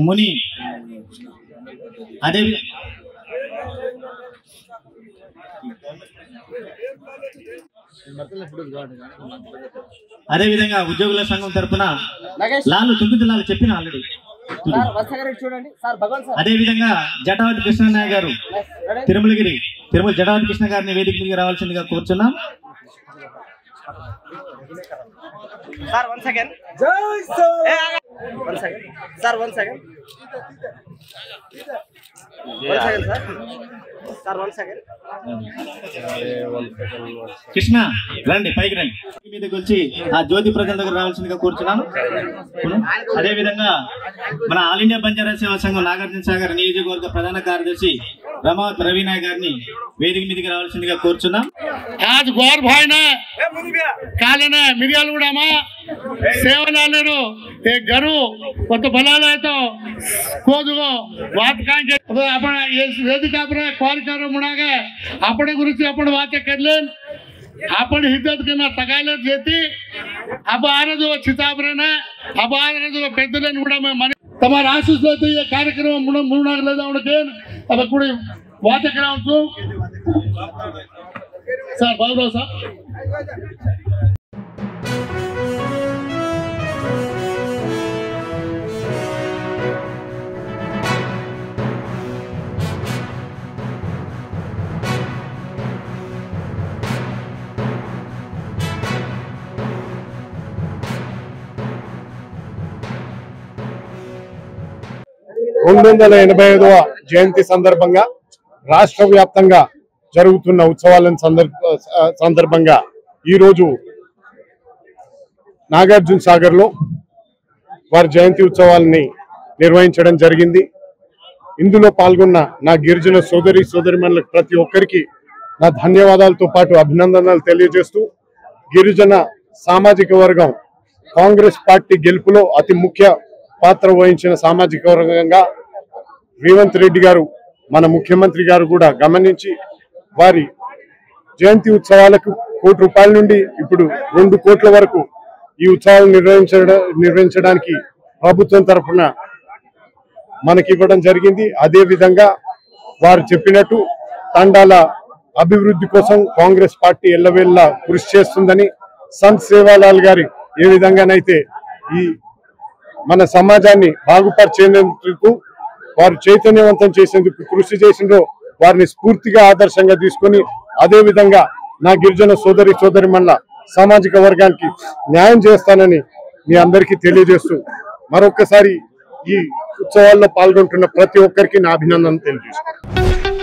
ముని అదేవిధంగా ఉద్యోగుల సంఘం తరఫున లాలు తుంగుతులాలు చెప్పిన ఆల్రెడీ. అదేవిధంగా జటావతి కృష్ణయ్య గారు తిరుమల జటావతి కృష్ణ గారిని వేదిక మీదకి రావాల్సిందిగా కోరుచున్నాం. Sir 1 second sir 1 second Krishna రండి, పైకి రండి. మీదకి వచ్చి ఆ జ్యోతి ప్రజల దగ్గర రావాల్సిందిగా కూర్చున్నాం. అదే విధంగా మన ఆల్ ఇండియా బంజారా సేవా సంఘం నాగార్జున సాగర్ నియోజకవర్గ ప్రధాన కార్యదర్శి రమావత్ రవినాయక్ గారిని వేదిక మీదకి రావాల్సిందిగా కోరుచున్నాం. आज गौर भाई ने काले ने मिर्यालगुड़ा में सेवा लेरो एक घरू वो तो भला ले तो कोदुगो बात कांगे तो अपन ये वेदिका पर कार्यक्रम मुनागे अपने गुरुजी अपन बातें कर लें अपन हिद्दत के ना तगाले जेती अब आरे जो चिताबरे ने अब आरे जो पेदले नुड़ा में मन तमार आशीष लेते ये कार्यक्रम मुनाग ले जाओ उनके अब कुड़ी बातें कराऊं तो सर बाबू साहब జయంతి సందర్భంగా రాష్ట్ర వ్యాప్తంగా జరుగుతున్న ఉత్సవాల సందర్భంగా ఈ రోజు నాగార్జున సాగర్ లో వారి జయంతి ఉత్సవాలని నిర్వహించడం జరిగింది. ఇందులో పాల్గొన్న నా గిరిజన సోదరిమణులకు ప్రతి ఒక్కరికి నా ధన్యవాదాలతో పాటు అభినందనలు తెలియజేస్తూ, గిరిజన సామాజిక వర్గం కాంగ్రెస్ పార్టీ గెలుపులో అతి ముఖ్య పాత్ర వహించిన సామాజిక వర్గంగా రేవంత్ రెడ్డి గారు మన ముఖ్యమంత్రి గారు కూడా గమనించి వారి జయంతి ఉత్సవాలకు ₹1 నుండి ఇప్పుడు 2 కోట్ల వరకు ఈ ఉత్సవాలు నిర్వహించడానికి ప్రభుత్వం తరఫున మనకి ఇవ్వడం జరిగింది. అదే విధంగా వారు చెప్పినట్టు తండాల అభివృద్ధి కోసం కాంగ్రెస్ పార్టీ ఎల్లవేళలా కృషి చేస్తుందని, సంత్ సేవాలాల్ గారి ఏ విధంగానైతే ఈ మన సమాజాన్ని బాగుపరిచేందుకు వారు చైతన్యవంతం చేసేందుకు కృషి చేసిండ్రో వారిని స్ఫూర్తిగా ఆదర్శంగా తీసుకొని అదే విధంగా నా గిరిజన సోదరిమణుల సామాజిక వర్గానికి న్యాయం చేస్తానని మీ అందరికీ తెలియజేస్తూ మరొకసారి ఈ ఉత్సవాల్లో పాల్గొంటున్న ప్రతి ఒక్కరికి నా అభినందనలు తెలియజేస్తున్నాను.